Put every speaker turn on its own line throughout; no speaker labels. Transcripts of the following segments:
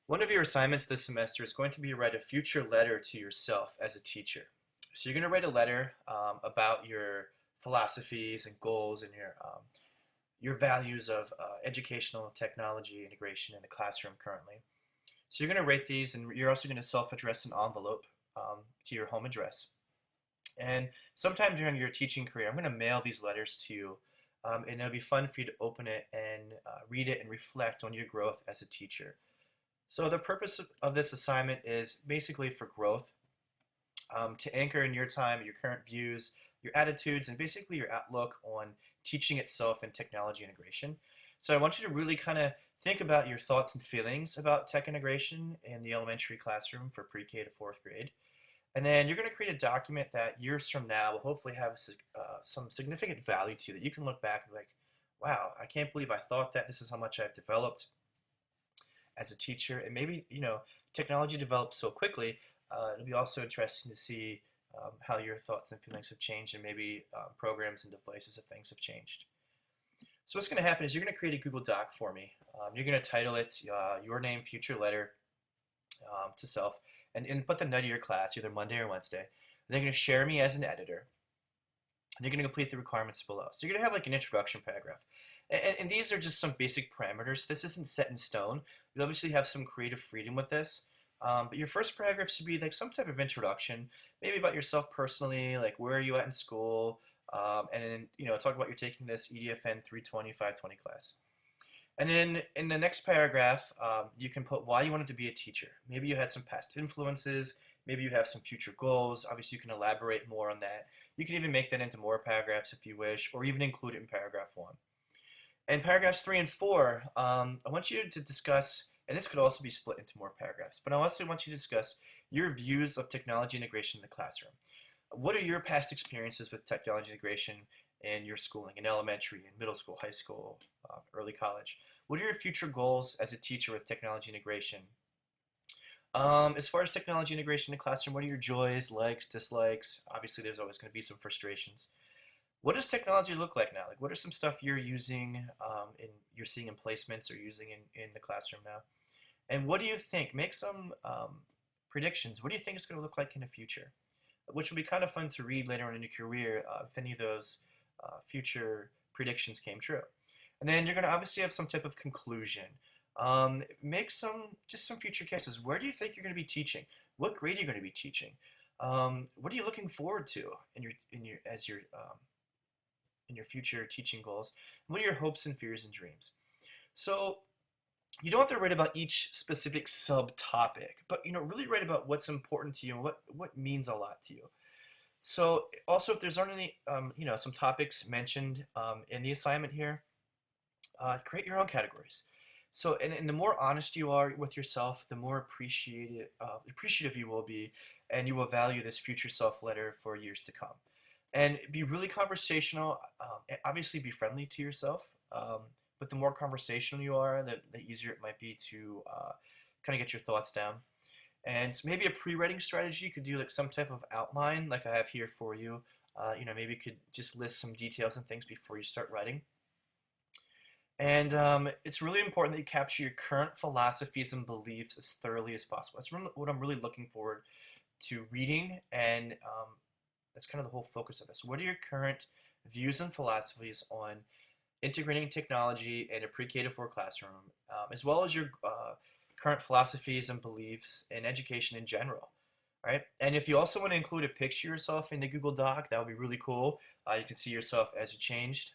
One of your assignments this semester is going to be to write a future letter to yourself as a teacher. So you're going to write a letter about your philosophies and goals and your values of educational technology integration in the classroom currently. So you're going to write these, and you're also going to self-address an envelope to your home address. And sometime during your teaching career, I'm going to mail these letters to you, and it'll be fun for you to open it and read it and reflect on your growth as a teacher. So the purpose of this assignment is basically for growth, to anchor in your time, your current views, your attitudes, and basically your outlook on teaching itself and technology integration. So I want you to really kind of think about your thoughts and feelings about tech integration in the elementary classroom for pre-K to fourth grade. And then you're going to create a document that years from now will hopefully have some significant value to you that you can look back and be like, wow, I can't believe I thought that. This is how much I've developed as a teacher. And maybe, technology develops so quickly, it'll be also interesting to see how your thoughts and feelings have changed, and maybe programs and devices of things have changed. So what's going to happen is you're going to create a Google Doc for me. You're going to title it Your Name Future Letter to Self, and put the night of your class, either Monday or Wednesday. And they're going to share me as an editor, and you're going to complete the requirements below. So you're going to have like an introduction paragraph. And these are just some basic parameters. This isn't set in stone. You obviously have some creative freedom with this. But your first paragraph should be like some type of introduction, maybe about yourself personally, like where are you at in school, and then talk about you're taking this EDFN 320 520 class. And then in the next paragraph, you can put why you wanted to be a teacher. Maybe you had some past influences. Maybe you have some future goals. Obviously, you can elaborate more on that. You can even make that into more paragraphs if you wish, or even include it in paragraph 1. And paragraphs 3 and 4, I want you to discuss, and this could also be split into more paragraphs, but I also want you to discuss your views of technology integration in the classroom. What are your past experiences with technology integration in your schooling, in elementary, in middle school, high school, early college? What are your future goals as a teacher with technology integration? As far as technology integration in the classroom, what are your joys, likes, dislikes? Obviously, there's always going to be some frustrations. What does technology look like now? Like, what are some stuff you're using, you're seeing in placements or using in the classroom now? And what do you think? Make some predictions. What do you think it's going to look like in the future? Which will be kind of fun to read later on in your career if any of those future predictions came true. And then you're going to obviously have some type of conclusion. Make just some future cases. Where do you think you're going to be teaching? What grade are you going to be teaching? What are you looking forward to in your future teaching goals? What are your hopes and fears and dreams? So you don't have to write about each specific subtopic, but really write about what's important to you and what means a lot to you. So also, if there's aren't any some topics mentioned in the assignment here, create your own categories. So and the more honest you are with yourself, the more appreciative you will be, and you will value this future self letter for years to come. And be really conversational. Obviously, be friendly to yourself. But the more conversational you are, the easier it might be to kind of get your thoughts down. And so maybe a pre-writing strategy, you could do like some type of outline, like I have here for you. Maybe you could just list some details and things before you start writing. And it's really important that you capture your current philosophies and beliefs as thoroughly as possible. That's what I'm really looking forward to reading, and that's kind of the whole focus of this. What are your current views and philosophies on integrating technology in a pre-K to 4 classroom, as well as your current philosophies and beliefs in education in general, right? And if you also want to include a picture of yourself in the Google Doc, that would be really cool. You can see yourself as you changed.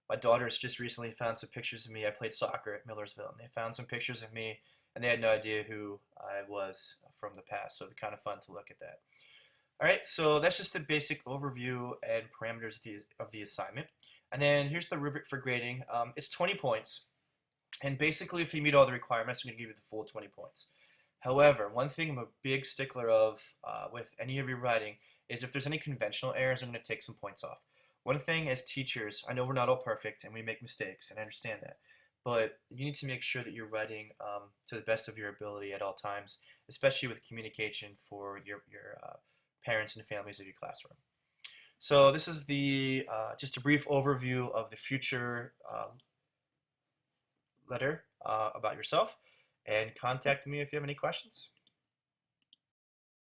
My daughters just recently found some pictures of me. I played soccer at Millersville, and they found some pictures of me, and they had no idea who I was from the past, so it'd be kind of fun to look at that. All right, so that's just a basic overview and parameters of the assignment. And then here's the rubric for grading. It's 20 points. And basically, if you meet all the requirements, I'm going to give you the full 20 points. However, one thing I'm a big stickler of with any of your writing is if there's any conventional errors, I'm going to take some points off. One thing as teachers, I know we're not all perfect and we make mistakes, and I understand that. But you need to make sure that you're writing to the best of your ability at all times, especially with communication for your parents and families of your classroom. So this is just a brief overview of the future letter about yourself. and contact me if you have any questions.